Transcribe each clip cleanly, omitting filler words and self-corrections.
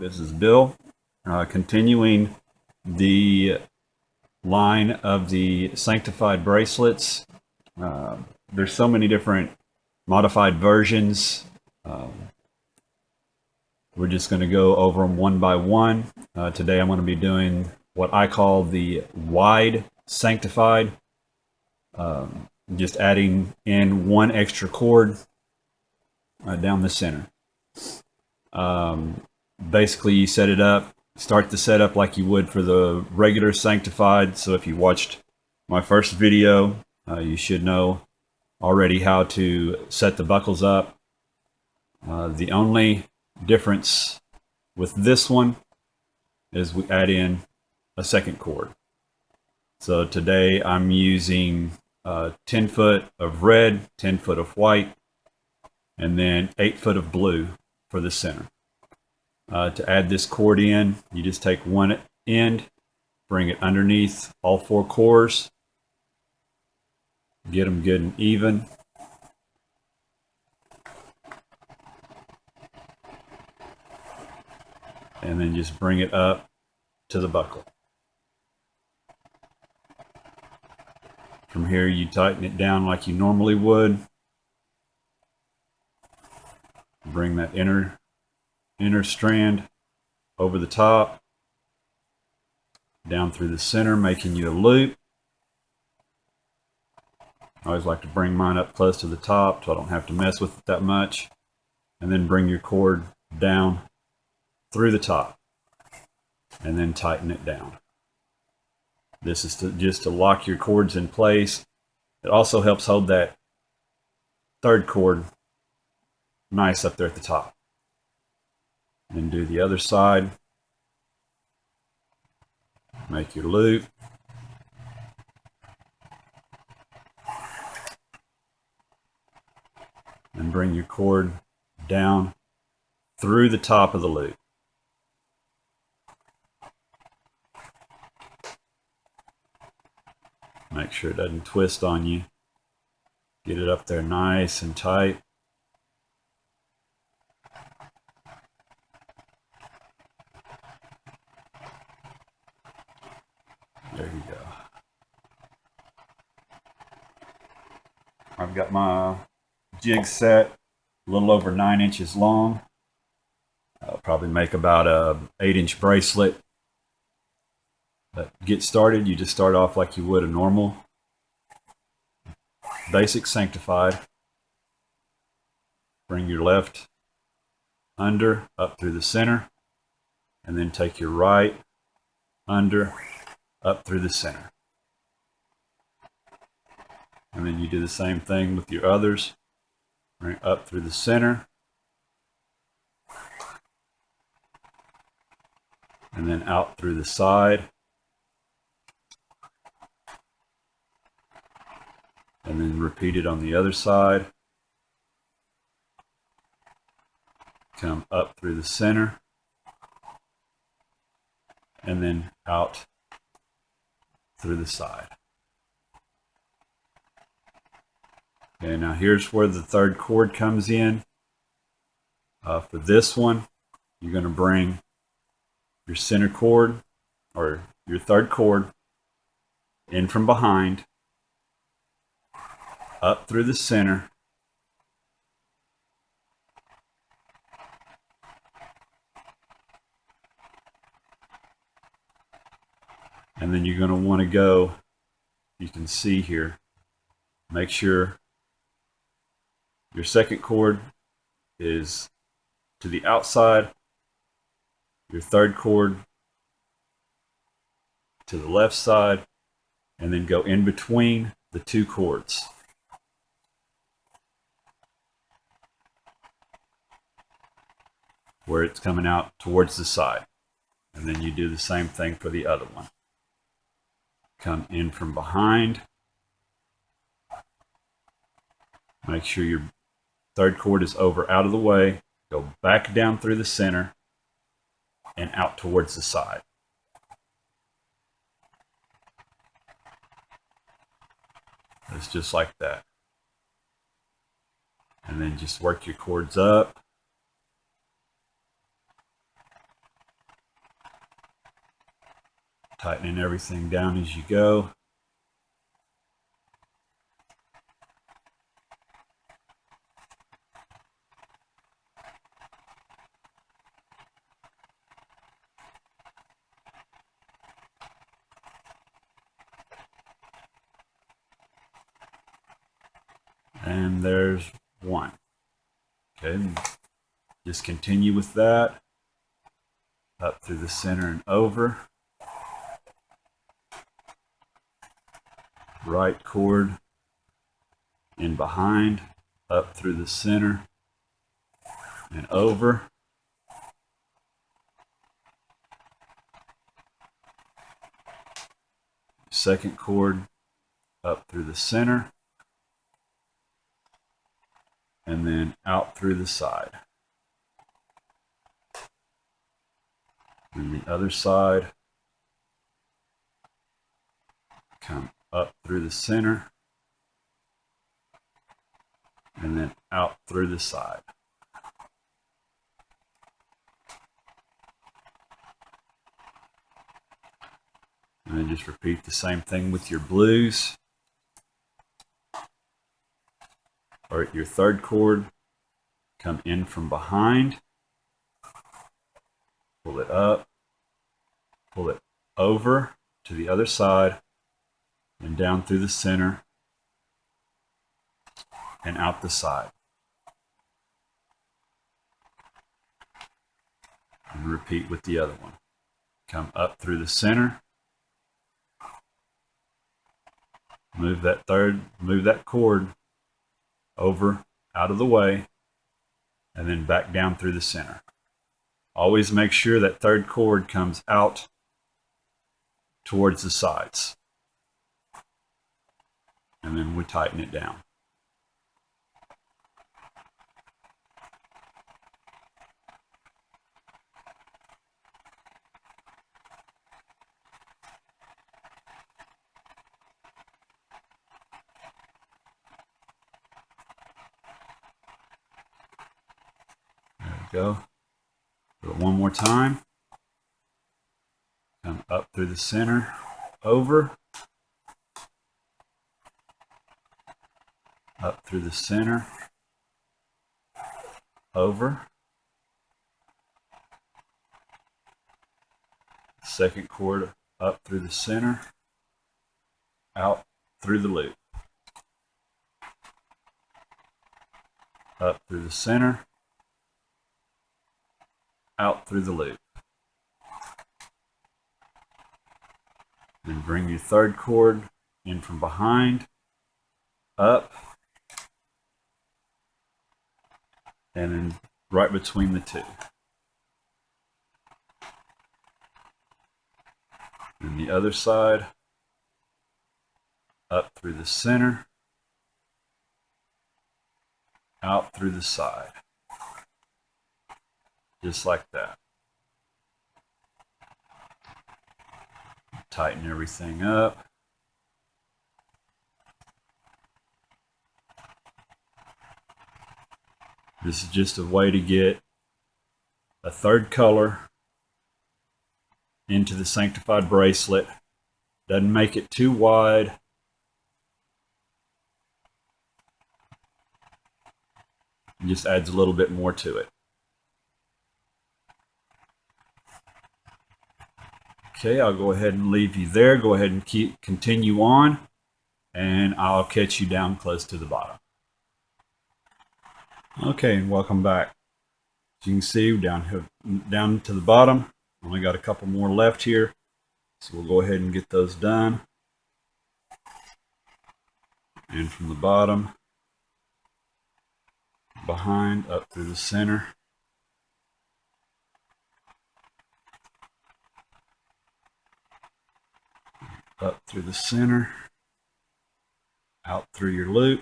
This is Bill, continuing the line of the Sanctified bracelets. There's so many different modified versions. We're just going to go over them one by one. Today I'm going to be doing what I call the Wide Sanctified. Just adding in one extra cord down the center. Basically, you set it up, start the setup like you would for the regular Sanctified. So if you watched my first video, you should know already how to set the buckles up. The only difference with this one is we add in a second cord. So today I'm using 10 foot of red, 10 foot of white, and then 8 foot of blue for the center. To add this cord in, you just take one end, bring it underneath all four cores, get them good and even. And then just bring it up to the buckle. From here, you tighten it down like you normally would. Bring that inner strand over the top, down through the center, making you a loop. I always like to bring mine up close to the top so I don't have to mess with it that much. And then bring your cord down through the top and then tighten it down. This is just to lock your cords in place. It also helps hold that third cord nice up there at the top. Then do the other side. Make your loop. And bring your cord down through the top of the loop. Make sure it doesn't twist on you. Get it up there nice and tight. There you go. I've got my jig set a little over 9 inches long. I'll probably make about a 8-inch bracelet. But get started, you just start off like you would a normal basic Sanctified. Bring your left under up through the center, and then take your right under up through the center. And then you do the same thing with your others. Bring up through the center, and then out through the side. And then repeat it on the other side. Come up through the center. And then out through the side. Okay, now here's where the third cord comes in. For this one, you're going to bring your center cord, or your third cord, in from behind, up through the center, and then you're going to want to go, you can see here, make sure your second cord is to the outside, your third cord to the left side, and then go in between the two cords. Where it's coming out towards the side. And then you do the same thing for the other one. Come in from behind. Make sure your third cord is over out of the way. Go back down through the center and out towards the side. It's just like that. And then just work your cords up. Tightening everything down as you go. And there's one. Okay, just continue with that. Up through the center and over. Right cord in behind, up through the center and over. Second cord up through the center and then out through the side. And the other side, come up through the center and then out through the side. And then just repeat the same thing with your blues. Or at your third cord, come in from behind, pull it up, pull it over to the other side, and down through the center and out the side. And repeat with the other one. Come up through the center, move that cord over out of the way, and then back down through the center. Always make sure that third cord comes out towards the sides. And then we tighten it down. There we go. Do it one more time. Come up through the center, over, up through the center, over. Second cord up through the center, out through the loop. Up through the center, out through the loop. Then bring your third cord in from behind, up, and then right between the two. And the other side, up through the center, out through the side. Just like that. Tighten everything up. This is just a way to get a third color into the Sanctified bracelet. Doesn't make it too wide. It just adds a little bit more to it. Okay, I'll go ahead and leave you there. Go ahead and continue on, and I'll catch you down close to the bottom. Okay, and welcome back. As you can see, down to the bottom. Only got a couple more left here, so we'll go ahead and get those done. And from the bottom, behind, up through the center. Up through the center, out through your loop.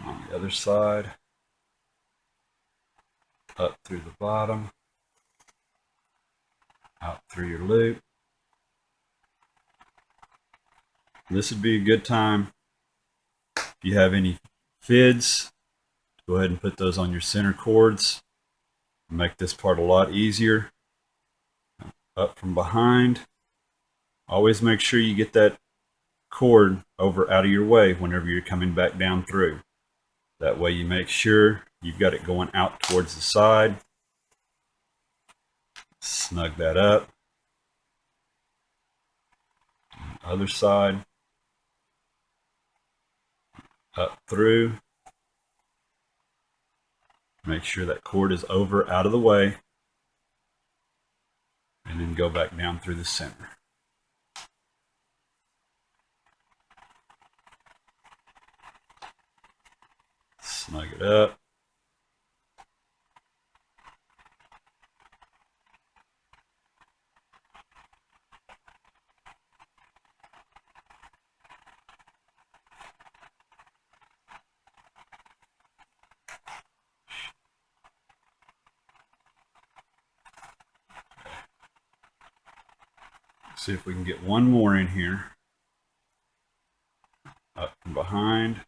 On the other side, up through the bottom, out through your loop. This would be a good time, if you have any fids, go ahead and put those on your center cords. Make this part a lot easier. up from behind. Always make sure you get that cord over out of your way whenever you're coming back down through. That way you make sure you've got it going out towards the side. Snug that up. Other side. Up through. Make sure that cord is over out of the way. And then go back down through the center. Snug it up. See if we can get one more in here. Up from behind.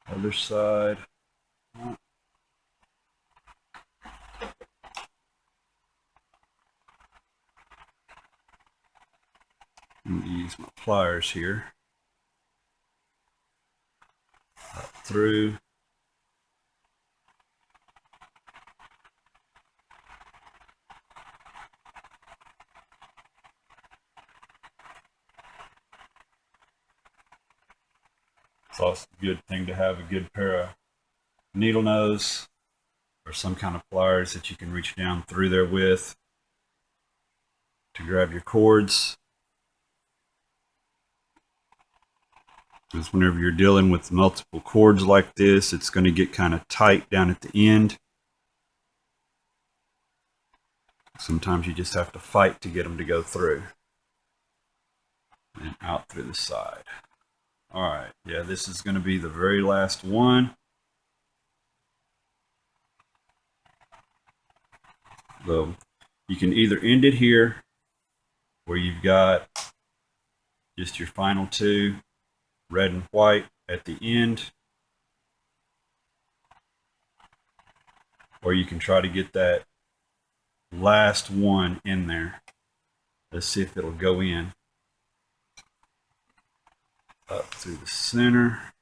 Other side. I'm going to use my pliers here. Up through. It's also a good thing to have a good pair of needle nose or some kind of pliers that you can reach down through there with to grab your cords. Because whenever you're dealing with multiple cords like this, it's going to get kind of tight down at the end. Sometimes you just have to fight to get them to go through. And out through the side. Alright, yeah, this is going to be the very last one. So you can either end it here, where you've got just your final two, red and white at the end, or you can try to get that last one in there. Let's see if it'll go in. Up through the center,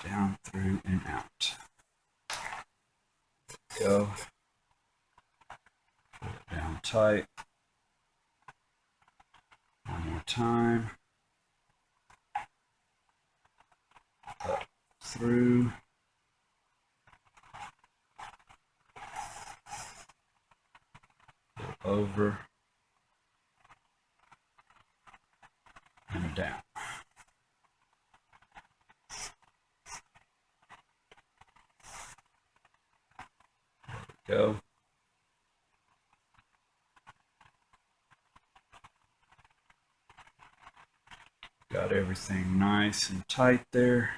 down through and out. Go. Pull it down tight. One more time. Up through. Go over. And down. There we go. Got everything nice and tight there.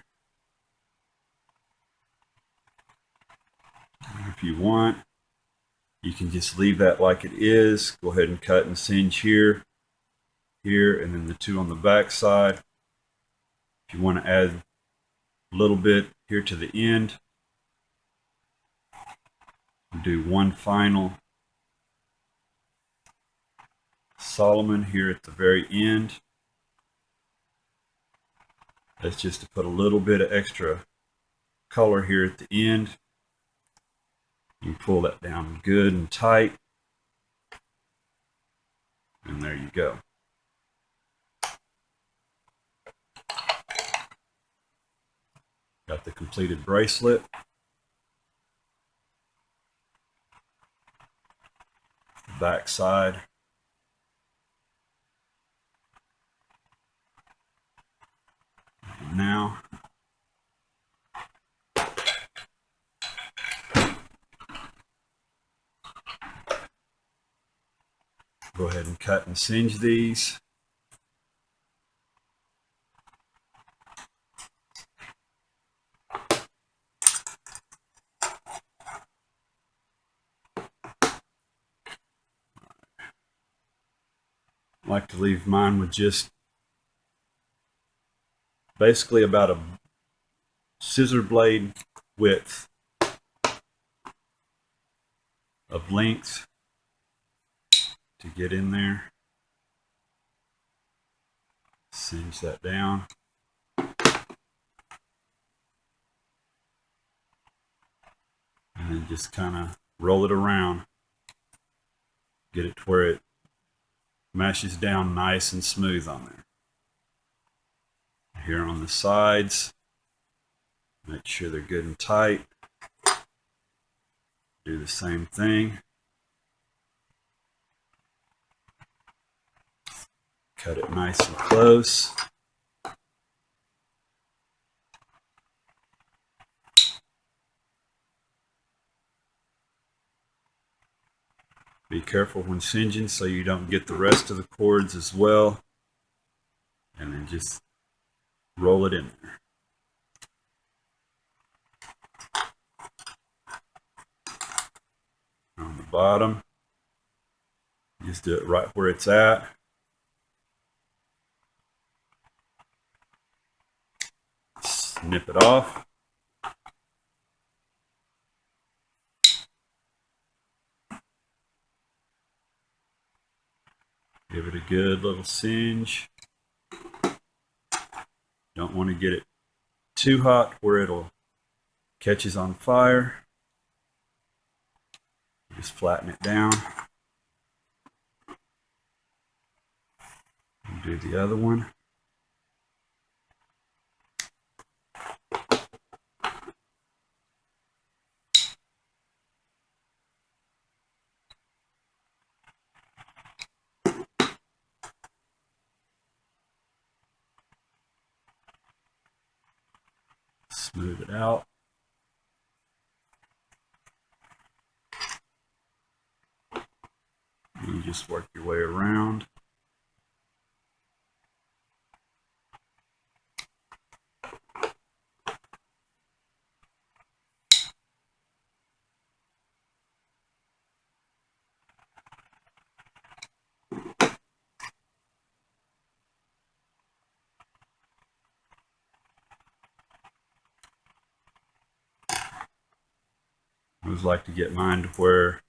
And if you want, you can just leave that like it is. Go ahead and cut and singe here. Here, and then the two on the back side. If you want to add a little bit here to the end, do one final Solomon here at the very end. That's just to put a little bit of extra color here at the end. You pull that down good and tight, and there you go. Got the completed bracelet. Back side. And now go ahead and cut and singe these. I like to leave mine with just basically about a scissor blade width of length to get in there. Singe that down. And then just kind of roll it around. Get it to where it mashes down nice and smooth on there. Here on the sides, make sure they're good and tight. Do the same thing. Cut it nice and close. Be careful when singeing so you don't get the rest of the cords as well. And then just roll it in there. On the bottom, just do it right where it's at. Snip it off. Give it a good little singe. Don't want to get it too hot where it'll catches on fire. Just flatten it down. And do the other one. Smooth it out. You just work your way around. I always like to get mine to where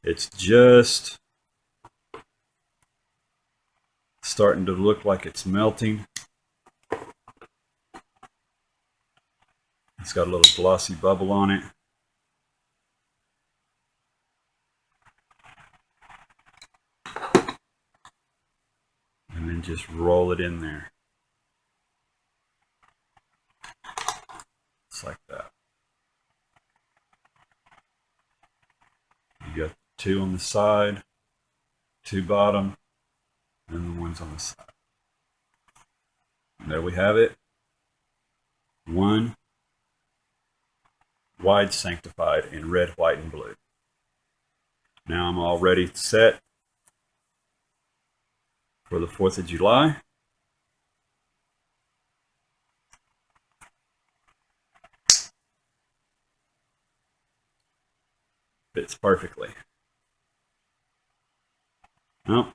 it's just starting to look like it's melting. It's got a little glossy bubble on it. And then just roll it in there. Just like that. You got two on the side, two bottom, and the ones on the side. And there we have it. One Wide Sanctified in red, white, and blue. Now I'm all ready set for the 4th of July. Fits perfectly. Well,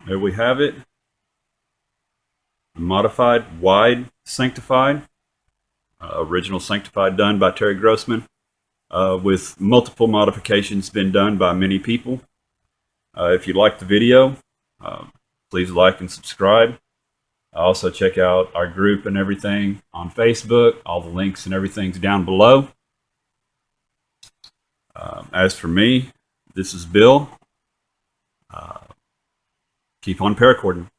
there we have it. Modified Wide Sanctified. Original Sanctified done by Terry Grossman. With multiple modifications been done by many people. If you like the video, please like and subscribe. Also check out our group and everything on Facebook. All the links and everything's down below. As for me, this is Bill. Keep on paracording.